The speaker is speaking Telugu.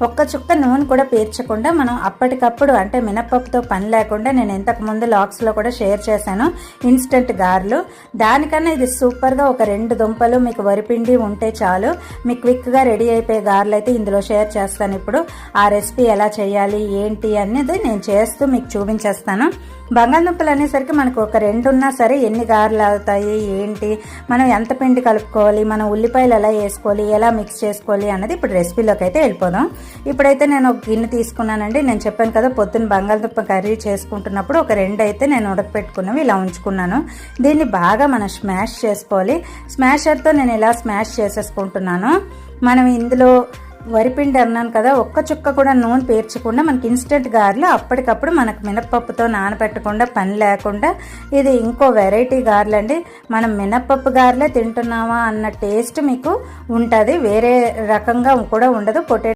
ఒక్క చుక్క నూనె కూడా పీల్చకుండా మనం అప్పటికప్పుడు అంటే మినపప్పుతో పని లేకుండా నేను ఇంతకు ముందు లాక్స్లో కూడా షేర్ చేశాను ఇన్స్టెంట్ గారెలు. దానికన్నా ఇది సూపర్గా ఒక 2 దుంపలు మీకు వరిపిండి ఉంటే చాలు మీకు క్విక్గా రెడీ అయిపోయే గారెలు అయితే ఇందులో షేర్ చేస్తాను. ఇప్పుడు ఆ రెసిపీ ఎలా చేయాలి ఏంటి అనేది నేను చేస్తూ మీకు చూపించేస్తాను. బంగాళదుంపలు అనేసరికి మనకు ఒక 2 ఉన్నా సరే ఎన్ని గారెలు అవుతాయి ఏంటి, మనం ఎంత పిండి కలుపుకోవాలి, మనం ఉల్లిపాయలు ఎలా వేసుకోవాలి, ఎలా మిక్స్ చేసుకోవాలి అన్నది ఇప్పుడు రెసిపీలోకి అయితే వెళ్ళిపోదాం. ఇప్పుడైతే నేను ఒక గిన్నె తీసుకున్నానండి. నేను చెప్పాను కదా పొద్దున్న బంగాళదుంప కర్రీ చేసుకుంటున్నప్పుడు ఒక 2 అయితే నేను ఉడకపెట్టుకున్నవి ఇలా ఉంచుకున్నాను. దీన్ని బాగా మనం స్మాష్ చేసుకోవాలి. స్మాషర్తో నేను ఇలా స్మాష్ చేసేసుకుంటున్నాను. మనం ఇందులో వరిపిండి అన్నాను కదా, ఒక్క చుక్క కూడా నూనె పీల్చకుండా మనకి ఇన్స్టెంట్ గారెలు అప్పటికప్పుడు మనకు మినప్పప్పుతో నానబెట్టకుండా పని లేకుండా ఇది ఇంకో వెరైటీ గారెలు అండి. మనం మినప్పప్పు గారెలే తింటున్నామా అన్న టేస్ట్ మీకు ఉంటుంది, వేరే రకంగా కూడా ఉండదు. పొటాటో